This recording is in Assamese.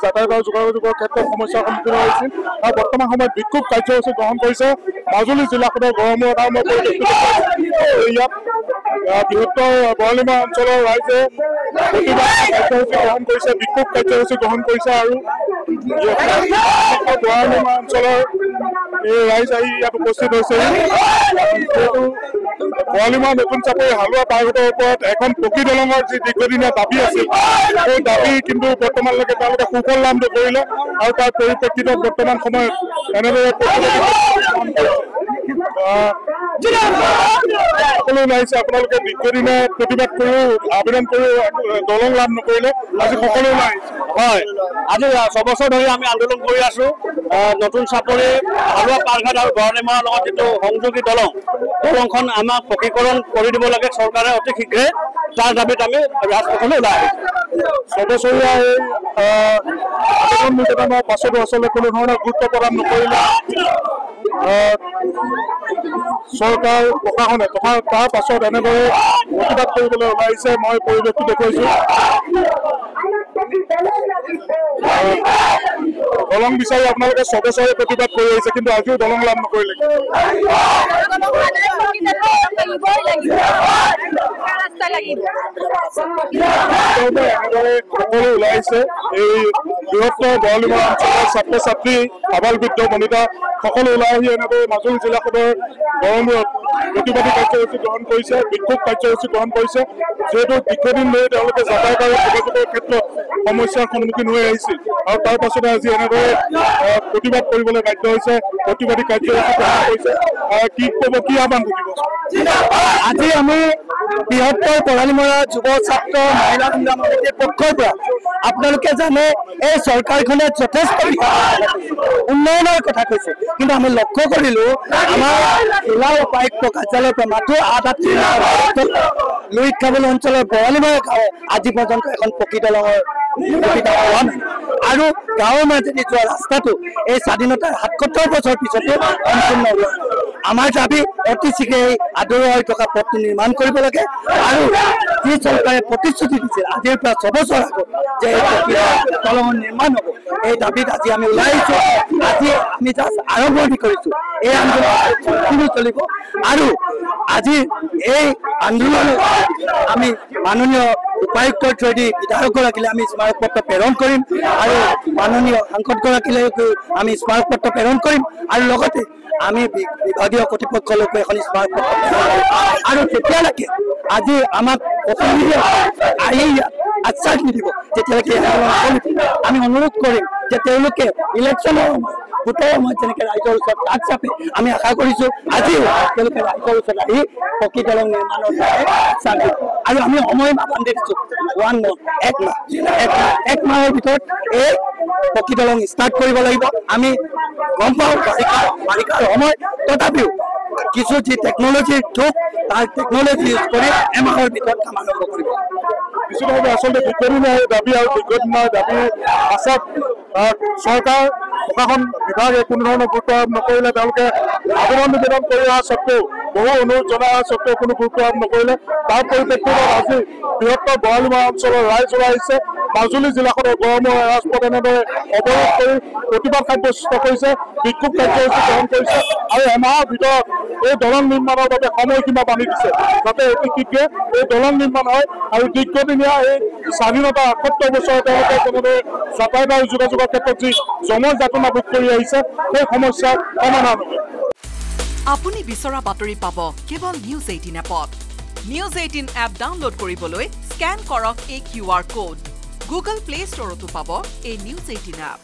যাতায়াত আৰু যোগাযোগৰ ক্ষেত্ৰত সমস্যাৰ সন্মুখীন হৈছিল আৰু বৰ্তমান সময়ত বিক্ষোভ কাৰ্যসূচী গ্ৰহণ কৰিছে মাজুলী জিলাখনৰ গড়মূৰ টাউনৰ ইয়াত বৃহত্তৰ বৰালিমৰা অঞ্চলৰ ৰাইজে প্ৰতিবাদ কাৰ্যসূচী গ্ৰহণ কৰিছে, বিক্ষোভ কাৰ্যসূচী গ্ৰহণ কৰিছে আৰু বৰালিমৰা অঞ্চলৰ এই ৰাইজ আহি ইয়াত উপস্থিত হৈছে। যিহেতু বৰালিমৰা নতুন চাপৰি হালোৱা পাৰ্বতৰ ওপৰত এখন পকী দলঙৰ যি দীৰ্ঘদিনীয়া দাবী আছিল, সেই দাবী কিন্তু বৰ্তমানলৈকে তেওঁলোকে সুফল লাভ নকৰিলে আৰু তাৰ পৰিপ্ৰেক্ষিতত বৰ্তমান সময়ত এনেদৰে সকলো ওলাইছে। আপোনালোকে দীৰ্ঘদিনীয়া প্ৰতিবাদ কৰিও আবেদন কৰিও দলং লাভ নকৰিলে আজি সকলো ওলাইছে। হয়, আজি 6 বছৰ ধৰি আমি আন্দোলন কৰি আছো। নতুন চাপৰি হালোৱা পাৰঘাট আৰু বৰালিমৰাৰ লগত যিটো সংযোগী দলংখন আমাক পকীকৰণ কৰি দিব লাগে চৰকাৰে অতি শীঘ্ৰে। তাৰ দাবীত আমি ৰাজপথলৈ ওলাই আহিছোঁ। 6 বছৰীয়া এই আবেদন নিবেদনৰ পাছতো আচলতে কোনো ধৰণৰ গুৰুত্ব প্ৰদান নকৰিলে চৰকাৰ প্ৰশাসনে, তথা তাৰ পাছত এনেদৰে প্ৰতিবাদ কৰিবলৈ ওলাইছে। মই পৰিৱেশটো দেখুৱাইছো। দলং বিচাৰি আপোনালোকে 6 বছৰে প্ৰতিবাদ কৰি আহিছে, কিন্তু আজিও দলং লাভ নকৰিলে। সকলো ওলাইছে। এই বৃহত্তৰ বৰালিমৰা অঞ্চলৰ ছাত্ৰ ছাত্ৰী, আবাল বৃদ্ধ বনিতা সকলো ওলাই আহি এনেদৰে মাজুলী জিলাখনৰ গড়মূৰত প্ৰতিবাদী কাৰ্যসূচী গ্ৰহণ কৰিছে, বিক্ষোভ কাৰ্যসূচী গ্ৰহণ কৰিছে। যিহেতু দীৰ্ঘদিন ধৰি তেওঁলোকে যাতায়াত আৰু যোগাযোগৰ ক্ষেত্ৰত সমস্যাৰ সন্মুখীন হৈ আহিছিল আৰু তাৰ পাছতে আজি এনেদৰে প্ৰতিবাদ কৰিবলৈ বাধ্য হৈছে, প্ৰতিবাদী কাৰ্যসূচী গ্ৰহণ কৰিছে। কি ক'ব, কি আহ্বান থাকিব? আজি আমি বৃহত্তৰ বৰালিমৰা যুৱ ছাত্ৰ মহিলা সংগ্ৰাম সমিতিৰ পক্ষৰ পৰা আপোনালোকে জানে এই চৰকাৰখনে যথেষ্ট উন্নয়নৰ কথা কৈছে, কিন্তু আমি লক্ষ্য কৰিলো আমাৰ জিলা উপায়ুক্ত কাৰ্যালয়ৰ পৰা মাত্ৰ 8 লুইত খাবল অঞ্চলৰ বৰালিমৰা গাঁৱে আজি পৰ্যন্ত এখন পকী দলঙৰ সুবিধা হোৱা নাই আৰু গাঁৱৰ মাজেদি যোৱা ৰাস্তাটো এই স্বাধীনতাৰ 77 বছৰ পিছতো সম্পূৰ্ণ হোৱা। আমাৰ দাবী অতি শীঘ্ৰে এই আদৰ হৈ থকা পথটো নিৰ্মাণ কৰিব লাগে আৰু যি চৰকাৰে প্ৰতিশ্ৰুতি দিছিল আজিৰ পৰা 6 বছৰ আগত যে এই পকী দলঙৰ নিৰ্মাণ হ'ব, এই দাবীত আজি আমি ওলাই আহিছোঁ। আজি আমি জাষ্ট আৰম্ভণি কৰিছোঁ, এই আন্দোলন চলিব আৰু আজি এই আন্দোলনত আমি মাননীয় উপায়ুক্তৰ থ্ৰুদি বিধায়কগৰাকীলৈ আমি স্মাৰকপত্ৰ প্ৰেৰণ কৰিম আৰু মাননীয় সাংসদগৰাকীলৈ আমি স্মাৰকপত্ৰ প্ৰেৰণ কৰিম আৰু লগতে আমি বিভাগীয় কৰ্তৃপক্ষলৈকো এখন স্মাৰকপত্ৰ প্ৰেৰণ কৰিম আৰু তেতিয়ালৈকে আজি আমাক আহি আশ্বাস নিদিব তেতিয়ালৈকে আমি অনুৰোধ কৰিম যে তেওঁলোকে ইলেকশ্যনৰ ভোটৰ সময়ত যেনেকৈ ৰাইজৰ ওচৰত কাষ চাপে আমি আশা কৰিছোঁ আজিও তেওঁলোকে ৰাইজৰ ওচৰত আহি পকী দলং নিৰ্মাণৰ আশ্বাস দিব আৰু আমি সময় বান্ধি দিছোঁ 1 মাহ 1 মাহৰ ভিতৰত এই পকী দলং ষ্টাৰ্ট কৰিব লাগিব। আমি গম পাওঁ বাৰিষাৰ সময়, তথাপিও কিছু যি টেকনলজিৰ যুগ তাৰ টেকনলজি ইউজ কৰি এমাহৰ ভিতৰত কাম আৰম্ভ কৰিব। নিশ্চিতভাৱে আচলতে দীৰ্ঘদিনীয়া দাবী আৰু দীৰ্ঘদিনীয়া দাবীৰ পাছত চৰকাৰ প্ৰশাসন বিভাগে কোনো ধৰণৰ গুৰুত্ব আৰোপ নকৰিলে, তেওঁলোকে আবেদন নিবেদন কৰি অহা স্বত্বেও বহু অনুৰোধ জনাই অহা স্বত্বেও কোনো গুৰুত্ব আৰোপ নকৰিলে। তাৰ পৰিপ্ৰেক্ষিতত আজি বৃহত্তৰ বৰালিমৰা অঞ্চলৰ ৰাইজ ওলাই আহিছে। মাজুলী জিলাখনৰ গড়মূৰ ৰাজপথ এনেদৰে অৱৰোধ কৰি প্ৰতিবাদ কাৰ্যসূচী কৰিছে, বিক্ষোভ কাৰ্যসূচী গ্ৰহণ কৰিছে আৰু এমাহৰ ভিতৰত এই দলং নিৰ্মাণৰ বাবে সময়সীমা বান্ধি দিছে, যাতে অতি শীঘ্ৰে এই দলং নিৰ্মাণ হয় আৰু দীৰ্ঘদিনীয়া এই স্বাধীনতা 78 বছৰ তেওঁলোকে যেনেদৰে যাতায়াত আৰু যোগাযোগৰ ক্ষেত্ৰত যি জমৰ যাতনা ভোগ কৰি আহিছে সেই সমস্যাৰ সমাধান হ'ব। আপুনি বিচৰা বাতৰি পাব কেৱল নিউজ 18 এপত। নিউজ 18 এপ ডাউনলোড কৰিবলৈ স্কেন কৰক এই QR কোড। গুগল প্লে ষ্টৰতো পাব এই নিউজ 18 এপ।